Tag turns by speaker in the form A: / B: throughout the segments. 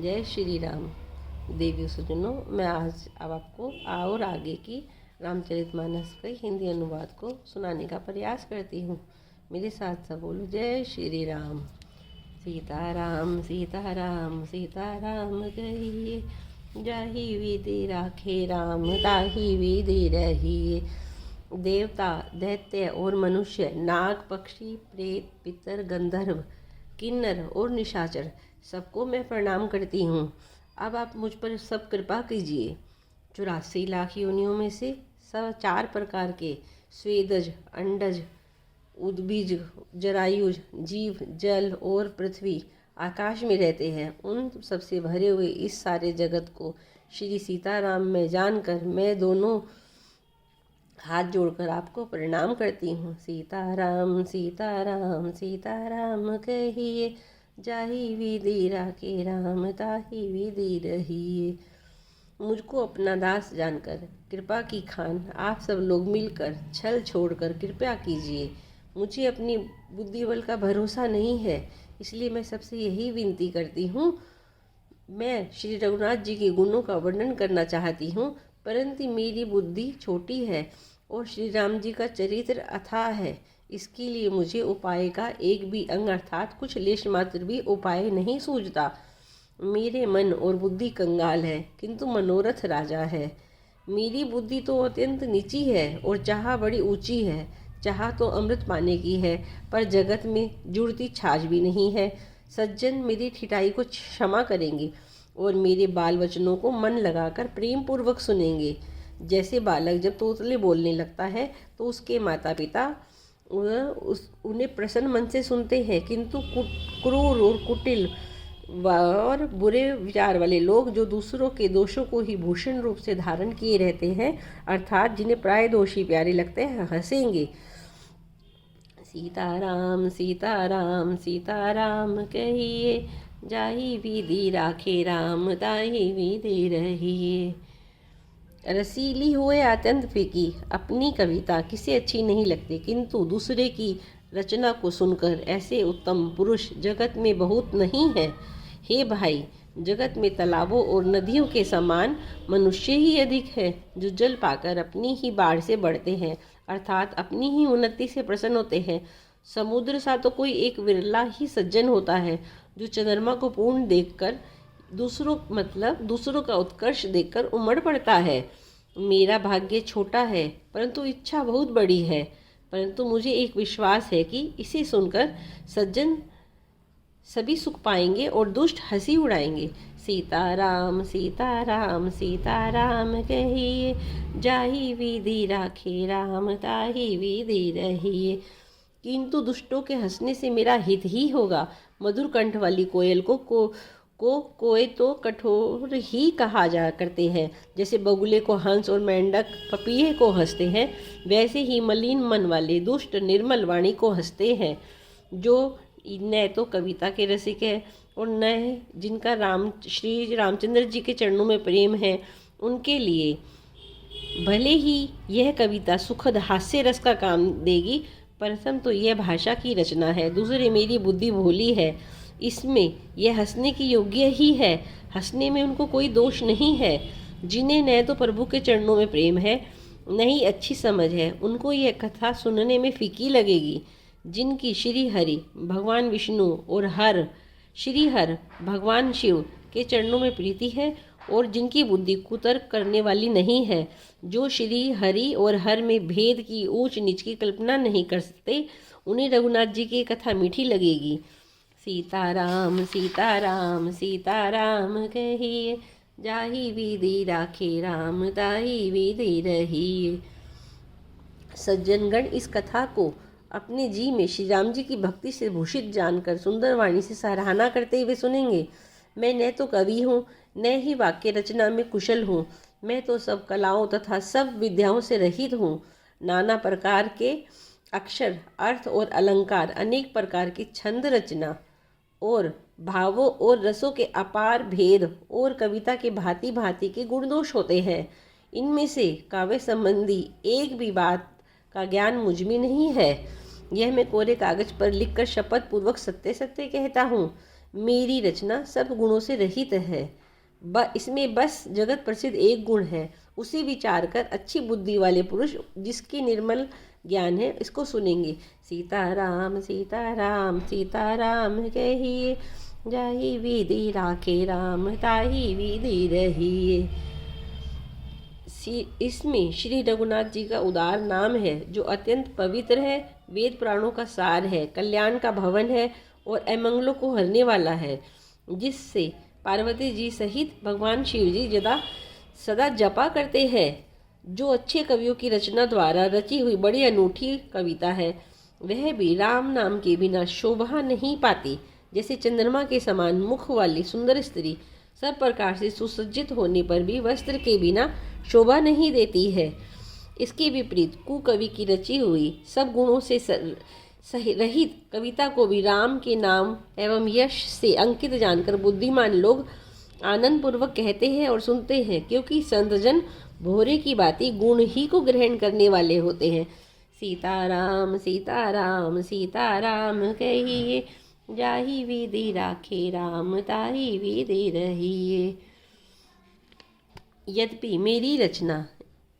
A: जय श्री राम। देवी सज्जनों, मैं आज अब आपको और आगे की रामचरितमानस के हिंदी अनुवाद को सुनाने का प्रयास करती हूँ। मेरे साथ सब बोलो, जय श्री राम। सीताराम सीताराम सीताराम कहिए, जाहि विधि राखे राम ताहि विधि रहिए। देवता, दैत्य और मनुष्य, नाग, पक्षी, प्रेत, पितर, गंधर्व, किन्नर और निशाचर, सबको मैं प्रणाम करती हूँ। अब आप मुझ पर सब कृपा कीजिए। 84 लाख योनियों में से सब 4 प्रकार के स्वेदज, अंडज, उद्बीज, जरायुज जीव जल और पृथ्वी आकाश में रहते हैं। उन सबसे भरे हुए इस सारे जगत को श्री सीताराम में जानकर मैं दोनों हाथ जोड़कर आपको प्रणाम करती हूँ। सीताराम सीताराम सीताराम कहिए, जाहि विधि राखे राम ताहि विधि रहिए। मुझको अपना दास जानकर कृपा की खान आप सब लोग मिलकर छल छोड़कर कृपया कीजिए। मुझे अपनी बुद्धि बल का भरोसा नहीं है, इसलिए मैं सबसे यही विनती करती हूँ। मैं श्री रघुनाथ जी के गुणों का वर्णन करना चाहती हूँ, परंतु मेरी बुद्धि छोटी है और श्री राम जी का चरित्र अथाह है। इसके लिए मुझे उपाय का एक भी अंग अर्थात कुछ लेश मात्र भी उपाय नहीं सूझता। मेरे मन और बुद्धि कंगाल है, किंतु मनोरथ राजा है। मेरी बुद्धि तो अत्यंत नीची है और चाह बड़ी ऊंची है। चाह तो अमृत पाने की है, पर जगत में जुड़ती छाछ भी नहीं है। सज्जन मेरी ठिठाई को क्षमा करेंगे और मेरे बाल वचनों को मन लगाकर प्रेम पूर्वक सुनेंगे। जैसे बालक जब तोतले बोलने लगता है तो उसके माता पिता उन्हें प्रसन्न मन से सुनते हैं, किंतु क्रूर और कुटिल और बुरे विचार वाले लोग जो दूसरों के दोषों को ही भूषण रूप से धारण किए रहते हैं, अर्थात जिन्हें प्राय दोषी प्यारे लगते हैं, हंसेंगे। सीताराम सीताराम सीताराम कहिए, जाहि विधि राखे राम ताहि विधि रहिए। रसीली हो या अत्यंत फीकी, अपनी कविता किसे अच्छी नहीं लगती, किंतु दूसरे की रचना को सुनकर ऐसे उत्तम पुरुष जगत में बहुत नहीं है। हे भाई, जगत में तालाबों और नदियों के समान मनुष्य ही अधिक है, जो जल पाकर अपनी ही बाढ़ से बढ़ते हैं, अर्थात अपनी ही उन्नति से प्रसन्न होते हैं। समुद्र सा तो कोई एक विरला ही सज्जन होता है, जो चंद्रमा को पूर्ण देखकर दूसरों का उत्कर्ष देखकर उमड़ पड़ता है। मेरा भाग्य छोटा है, परंतु इच्छा बहुत बड़ी है। परंतु मुझे एक विश्वास है कि इसे सुनकर सज्जन सभी सुख पाएंगे और दुष्ट हंसी उड़ाएंगे। सीताराम सीताराम सीताराम कहिए, जाहि विधि राखे राम ताहि विधि रहिए। किंतु दुष्टों के हंसने से मेरा हित ही होगा। मधुर कंठ वाली कोयल को कोय तो कठोर ही कहा जा करते हैं। जैसे बगुले को हंस और मेंढक पपीहे को हंसते हैं, वैसे ही मलिन मन वाले दुष्ट निर्मल वाणी को हंसते हैं। जो न तो कविता के रसिक है और न जिनका श्री रामचंद्र जी के चरणों में प्रेम है, उनके लिए भले ही यह कविता सुखद हास्य रस का काम देगी, प्रथम तो यह भाषा की रचना है, दूसरे मेरी बुद्धि भोली है। इसमें यह हंसने की योग्य ही है। हंसने में उनको कोई दोष नहीं है। जिन्हें न तो प्रभु के चरणों में प्रेम है, न ही अच्छी समझ है, उनको यह कथा सुनने में फीकी लगेगी। जिनकी श्री हरि भगवान विष्णु और श्री हर भगवान शिव के चरणों में प्रीति है और जिनकी बुद्धि कुतर्क करने वाली नहीं है, जो श्री हरि और हर में भेद की ऊंच नीच की कल्पना नहीं कर सकते, उन्हें रघुनाथ जी की कथा मीठी लगेगी। सीताराम सीताराम सीताराम कहिए, जाहि विधि राखे राम ताहि विधि रहिए। सज्जनगण इस कथा को अपने जी में श्री राम जी की भक्ति से भूषित जानकर सुंदर वाणी से सराहना करते हुए सुनेंगे। मैं न तो कवि हूँ, न ही वाक्य रचना में कुशल हूँ। मैं तो सब कलाओं तथा सब विद्याओं से रहित हूँ। नाना प्रकार के अक्षर, अर्थ और अलंकार, अनेक प्रकार की छंद रचना और भावों और रसों के अपार भेद और कविता के भांति भांति के गुण दोष होते हैं। इनमें से काव्य संबंधी एक भी बात का ज्ञान मुझ में नहीं है। यह मैं कोरे कागज पर लिखकर शपथ पूर्वक सत्य सत्य कहता हूँ। मेरी रचना सब गुणों से रहित है, इसमें बस जगत प्रसिद्ध एक गुण है, उसे विचार कर अच्छी बुद्धि वाले पुरुष जिसकी निर्मल ज्ञान है इसको सुनेंगे। सीताराम सीताराम सीताराम कहिए, जाहि विधि राखे राम ताहि विधि रहिए। इसमें श्री रघुनाथ जी का उदार नाम है जो अत्यंत पवित्र है, वेद पुराणों का सार है, कल्याण का भवन है और अमंगलों को हरने वाला है, जिससे पार्वती जी सहित भगवान शिव जी सदा जपा करते हैं। जो अच्छे कवियों की रचना द्वारा रची हुई बड़ी अनूठी कविता है, वह भी राम नाम के बिना शोभा नहीं पाती। जैसे चंद्रमा के समान मुख वाली सुंदर स्त्री सब प्रकार से सुसज्जित होने पर भी वस्त्र के बिना शोभा नहीं देती है, इसके विपरीत कुकवि की रची हुई सब गुणों से रहित कविता को भी राम के नाम एवं यश से अंकित जानकर बुद्धिमान लोग आनंद पूर्वक कहते हैं और सुनते हैं, क्योंकि संतजन भोरे की बाती गुण ही को ग्रहण करने वाले होते हैं। सीताराम सीताराम सीताराम कहिए, जाहि विधि राखे राम ताहि विधि रहिए। यद्यपि मेरी रचना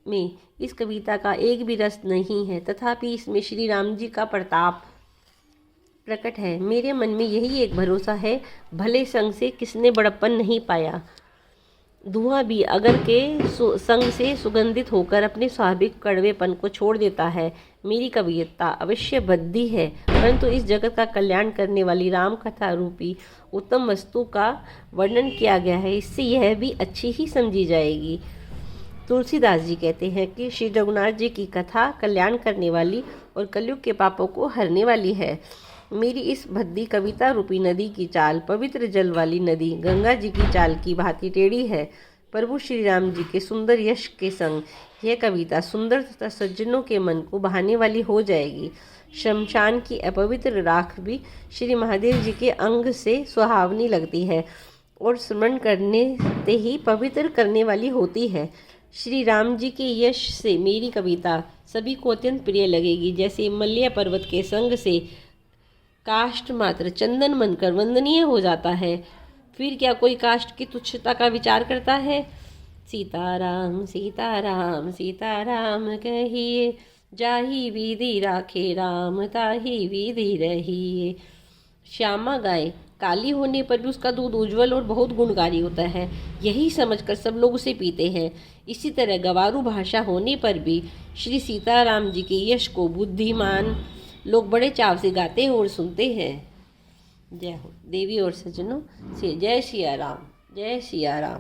A: में इस कविता का एक भी रस नहीं है, तथापि इसमें श्री राम जी का प्रताप प्रकट है। मेरे मन में यही एक भरोसा है, भले संग से किसने बड़प्पन नहीं पाया। धुआं भी अगर के संग से सुगंधित होकर अपने स्वाभाविक कड़वेपन को छोड़ देता है। मेरी कविता अवश्य बद्धी है, परंतु इस जगत का कल्याण करने वाली राम कथा रूपी उत्तम वस्तु का वर्णन किया गया है, इससे यह भी अच्छी ही समझी जाएगी। तुलसीदास जी कहते हैं कि श्री रघुनाथ जी की कथा कल्याण करने वाली और कलयुग के पापों को हरने वाली है। मेरी इस भद्दी कविता रूपी नदी की चाल पवित्र जल वाली नदी गंगा जी की चाल की भांति टेढ़ी है। प्रभु श्री राम जी के सुंदर यश के संग यह कविता सुंदर तथा सज्जनों के मन को बहाने वाली हो जाएगी। शमशान की अपवित्र राख भी श्री महादेव जी के अंग से सुहावनी लगती है और स्मरण करने से ही पवित्र करने वाली होती है। श्री राम जी के यश से मेरी कविता सभी को अत्यंत प्रिय लगेगी। जैसे मल्य पर्वत के संग से काष्ठ मात्र चंदन बनकर वंदनीय हो जाता है, फिर क्या कोई काष्ठ की तुच्छता का विचार करता है। सीताराम सीताराम सीताराम कहिए, जाहि विधि राखे राम ताहि विधि रहिए। श्यामा गाय काली होने पर भी उसका दूध उज्जवल और बहुत गुणकारी होता है, यही समझकर सब लोग उसे पीते हैं। इसी तरह गवारू भाषा होने पर भी श्री सीताराम जी के यश को बुद्धिमान लोग बड़े चाव से गाते हैं और सुनते हैं। जय हो। देवी और सज्जनों से जय सिया राम, जय सिया राम।